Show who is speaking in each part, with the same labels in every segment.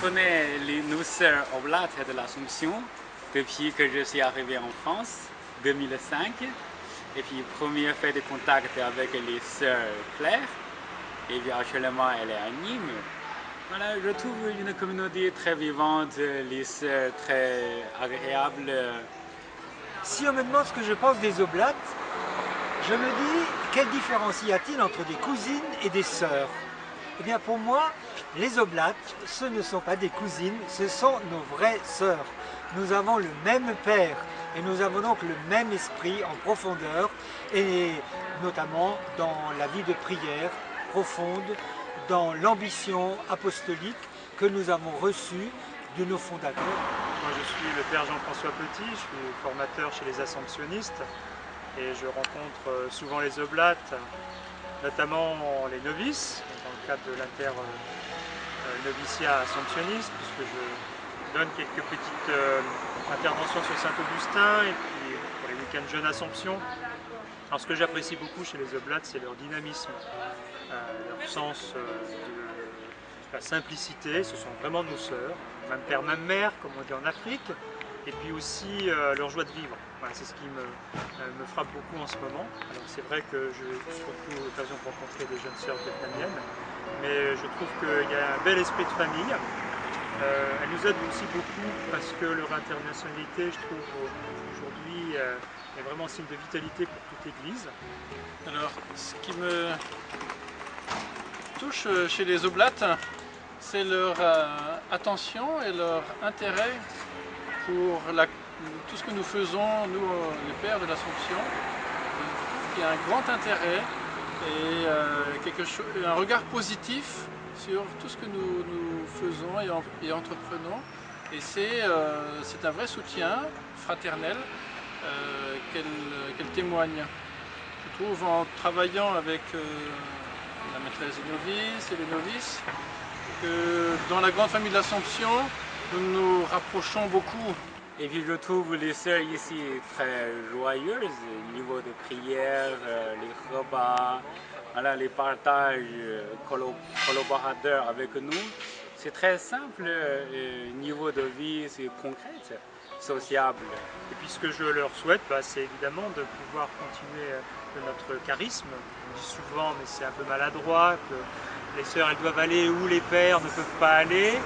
Speaker 1: connais nos sœurs Oblates de l'Assomption depuis que je suis arrivé en France, 2005. Et puis, premier fait de contact avec les sœurs Claire. Et puis, actuellement, elle est à Nîmes. Voilà, je trouve une communauté très vivante, les sœurs très agréables.
Speaker 2: Si on me demande ce que je pense des Oblates, je me dis, quelle différence y a-t-il entre des cousines et des sœurs? Eh bien pour moi, les Oblates, ce ne sont pas des cousines, ce sont nos vraies sœurs. Nous avons le même père et nous avons donc le même esprit en profondeur et notamment dans la vie de prière profonde, dans l'ambition apostolique que nous avons reçue de nos fondateurs.
Speaker 3: Moi je suis le père Jean-François Petit, je suis formateur chez les Assomptionnistes et je rencontre souvent les Oblates, notamment les novices, dans le cadre de l'inter-noviciat assomptionniste, puisque je donne quelques petites interventions sur Saint-Augustin et puis pour les week-ends Jeune Assomption. Alors ce que j'apprécie beaucoup chez les Oblates, c'est leur dynamisme, leur sens de la simplicité, ce sont vraiment nos sœurs, même père, même mère, comme on dit en Afrique, et puis aussi leur joie de vivre. Voilà, c'est ce qui me frappe beaucoup en ce moment. Alors c'est vrai que j'ai surtout l'occasion de rencontrer des jeunes sœurs vietnamiennes, mais je trouve qu'il y a un bel esprit de famille. Elles nous aident aussi beaucoup parce que leur internationalité, je trouve, aujourd'hui est vraiment signe de vitalité pour toute Église.
Speaker 4: Alors, ce qui me touche chez les Oblates, c'est leur attention et leur intérêt pour tout ce que nous faisons, nous les pères de l'Assomption. Je trouve qu'il y a un grand intérêt et un regard positif sur tout ce que nous faisons et entreprenons. Et c'est un vrai soutien fraternel qu'elle témoigne. Je trouve en travaillant avec la maîtresse des novices et les novices que dans la grande famille de l'Assomption, nous nous rapprochons beaucoup.
Speaker 1: Et puis je trouve les sœurs ici très joyeuses, au niveau de prière, les repas, voilà, les partages collaborateurs avec nous. C'est très simple, niveau de vie, c'est concret, sociable.
Speaker 3: Et puis ce que je leur souhaite, c'est évidemment de pouvoir continuer de notre charisme. On dit souvent, mais c'est un peu maladroit, que les sœurs elles doivent aller où les pères ne peuvent pas aller.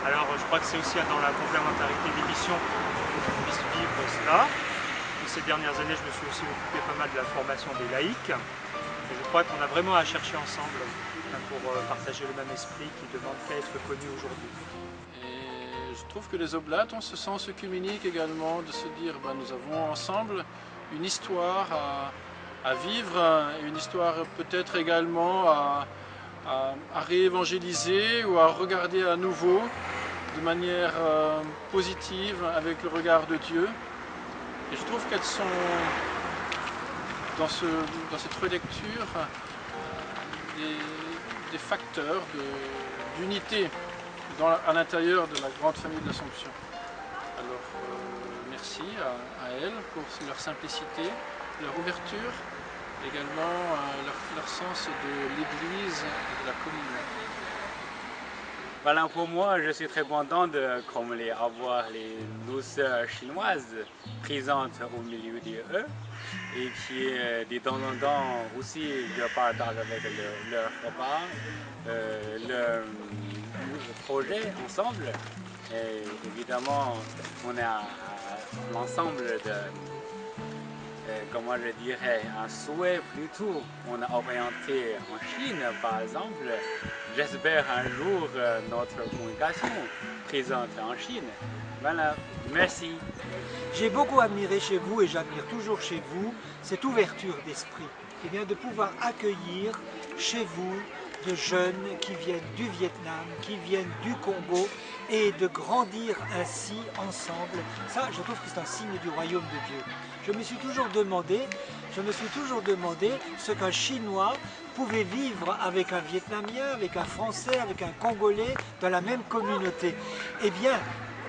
Speaker 3: Alors je crois que c'est aussi dans la complémentarité des missions qu'on puisse vivre cela. Et ces dernières années, je me suis aussi occupé pas mal de la formation des laïcs. Et je crois qu'on a vraiment à chercher ensemble pour partager le même esprit qui demande qu'à être connu aujourd'hui.
Speaker 4: Et je trouve que les Oblates ont ce sens œcuménique également, de se dire nous avons ensemble une histoire à vivre, une histoire peut-être également à réévangéliser ou à regarder à nouveau de manière positive avec le regard de Dieu. Et je trouve qu'elles sont dans cette relecture des facteurs d'unité à l'intérieur de la grande famille de l'Assomption. Alors merci à elles pour leur simplicité, leur ouverture, également leur sens de l'Église et de la communion.
Speaker 1: Voilà, pour moi, je suis très content de avoir nos sœurs chinoises présentes au milieu d'eux. Et puis, de temps en temps aussi, je partage avec leur repas, leur projet ensemble. Et évidemment, on a l'ensemble de, comment je dirais, un souhait plutôt. On a orienté en Chine, par exemple. J'espère un jour notre communication présente en Chine. Voilà, merci.
Speaker 2: J'ai beaucoup admiré chez vous et j'admire toujours chez vous cette ouverture d'esprit. Et bien de pouvoir accueillir chez vous de jeunes qui viennent du Vietnam, qui viennent du Congo et de grandir ainsi ensemble. Ça, je trouve que c'est un signe du royaume de Dieu. Je me suis toujours demandé ce qu'un Chinois pouvait vivre avec un Vietnamien, avec un Français, avec un Congolais dans la même communauté. Eh bien,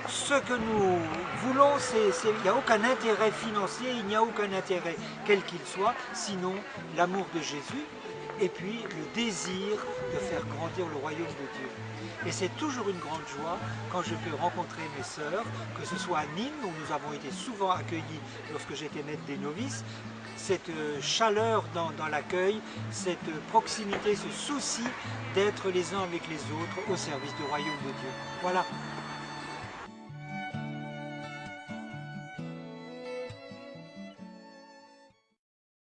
Speaker 2: ce que nous voulons, il n'y a aucun intérêt financier, il n'y a aucun intérêt quel qu'il soit, sinon l'amour de Jésus. et puis le désir de faire grandir le royaume de Dieu. Et c'est toujours une grande joie quand je peux rencontrer mes sœurs, que ce soit à Nîmes, où nous avons été souvent accueillis lorsque j'étais maître des novices, cette chaleur dans l'accueil, cette proximité, ce souci d'être les uns avec les autres au service du royaume de Dieu. Voilà.